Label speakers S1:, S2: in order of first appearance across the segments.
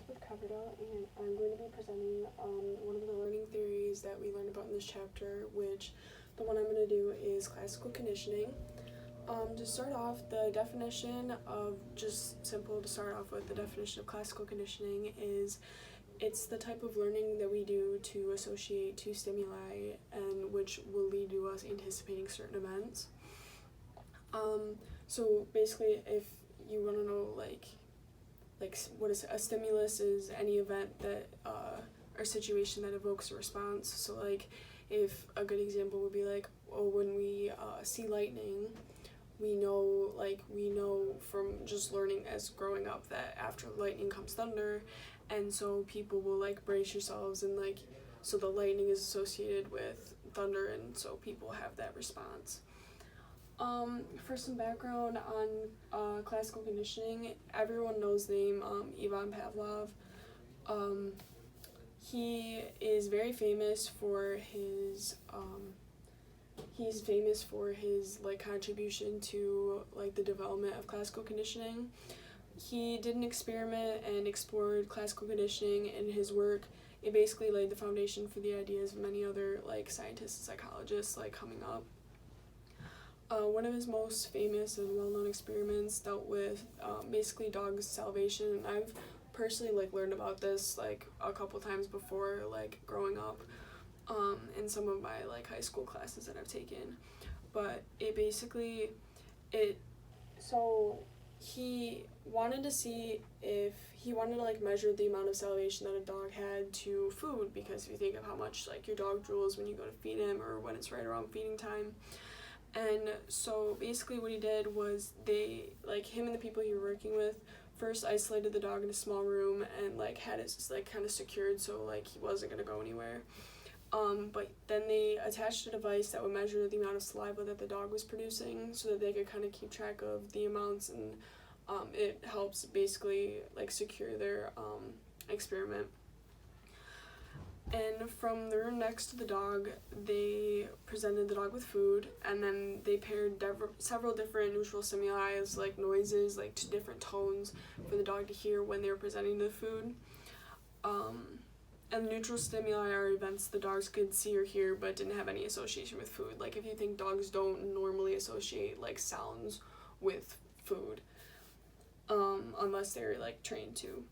S1: with Capital, and I'm going to be presenting one of the learning theories that we learned about in this chapter, which the one I'm going to do is classical conditioning. To start off, the definition of, just simple to start off with, the definition of classical conditioning is it's the type of learning that we do to associate two stimuli and which will lead to us anticipating certain events. So basically, if you want to know like what is a stimulus is any event that or situation that evokes a response. So like if a good example would be like, when we see lightning, we know from just learning as growing up that after lightning comes thunder, and so people will like brace yourselves, and like so the lightning is associated with thunder, and so people have that response. For some background on classical conditioning, everyone knows the name Ivan Pavlov. He is very famous for his like contribution to like the development of classical conditioning. He did an experiment and explored classical conditioning in his work. It basically laid the foundation for the ideas of many other like scientists and psychologists like coming up. One of his most famous and well-known experiments dealt with basically dog salivation, and I've personally like learned about this like a couple times before, like growing up, in some of my like high school classes that I've taken. But so he wanted to see if he wanted to like measure the amount of salivation that a dog had to food, because if you think of how much like your dog drools when you go to feed him or when it's right around feeding time. And so basically what he did was him and the people he was working with first isolated the dog in a small room and like had it like kind of secured so like he wasn't going to go anywhere. But then they attached a device that would measure the amount of saliva that the dog was producing so that they could kind of keep track of the amounts, and it helps basically like secure their experiment. And from the room next to the dog, they presented the dog with food, and then they paired several different neutral stimuli as like noises, like different tones for the dog to hear when they were presenting the food. And neutral stimuli are events the dogs could see or hear but didn't have any association with food. Like if you think dogs don't normally associate like sounds with food, unless they're like trained to.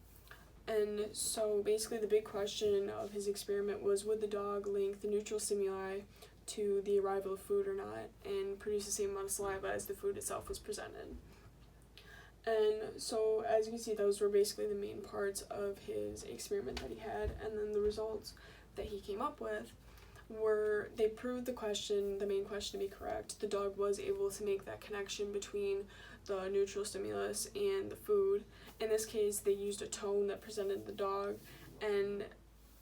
S1: And so basically the big question of his experiment was, would the dog link the neutral stimuli to the arrival of food or not, and produce the same amount of saliva as the food itself was presented. And so as you can see, those were basically the main parts of his experiment that he had, and then the results that he came up with were, they proved the main question to be correct. The dog was able to make that connection between the neutral stimulus and the food. In this case, they used a tone that presented the dog, and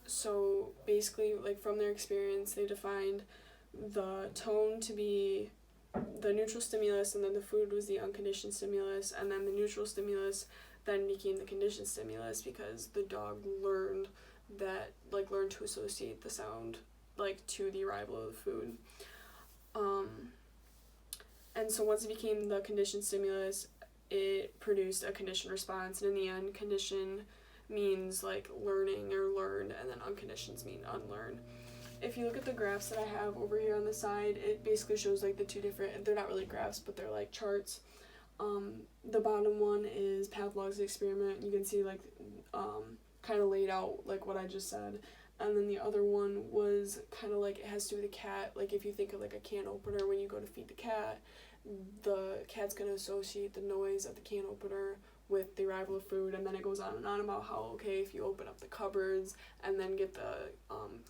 S1: so basically, like from their experience, they defined the tone to be the neutral stimulus, and then the food was the unconditioned stimulus, and then the neutral stimulus then became the conditioned stimulus because the dog learned to associate the sound like to the arrival of the food. And so once it became the conditioned stimulus, it produced a conditioned response, and in the end, conditioned means like learning or learned, and then unconditioned mean unlearned. If you look at the graphs that I have over here on the side, it basically shows like the two different, they're not really graphs, but they're like charts. The bottom one is Pavlov's experiment. You can see like kind of laid out like what I just said. And then the other one was kind of like, it has to do with the cat. Like if you think of like a can opener, when you go to feed the cat's going to associate the noise of the can opener with the arrival of food, and then it goes on and on about how, okay, if you open up the cupboards and then get the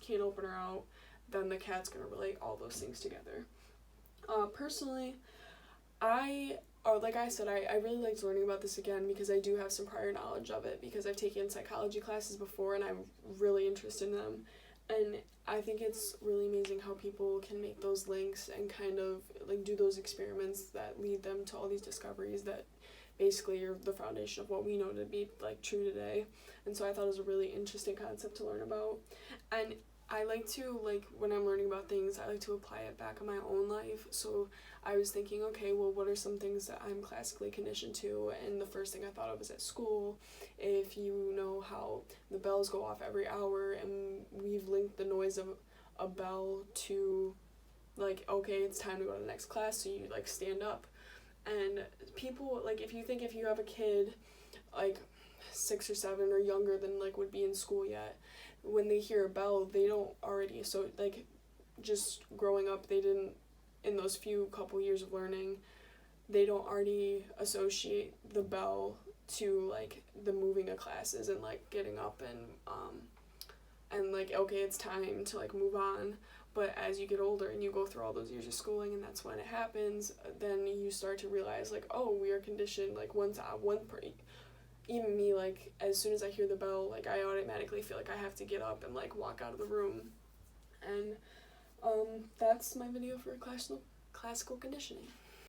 S1: can opener out, then the cat's going to relate all those things together. Personally, like I said, I really liked learning about this again because I do have some prior knowledge of it, because I've taken psychology classes before and I'm really interested in them. And I think it's really amazing how people can make those links and kind of like do those experiments that lead them to all these discoveries that basically are the foundation of what we know to be like true today. And so I thought it was a really interesting concept to learn about. And I like to, like, when I'm learning about things, I like to apply it back in my own life. So I was thinking, okay, well, what are some things that I'm classically conditioned to? And the first thing I thought of was at school. If you know how the bells go off every hour, and we've linked the noise of a bell to, like, okay, it's time to go to the next class, so you, like, stand up. And people, like, if you have a kid, like, 6 or 7 or younger than, like, would be in school yet, when they hear a bell, they don't already, so, like, just growing up, they didn't, in those few couple years of learning, they don't already associate the bell to, like, the moving of classes and, like, getting up and like, okay, it's time to, like, move on. But as you get older and you go through all those years of schooling, and that's when it happens, then you start to realize, like, oh, we are conditioned, like, even me, like, as soon as I hear the bell, like, I automatically feel like I have to get up and, like, walk out of the room. And that's my video for classical conditioning.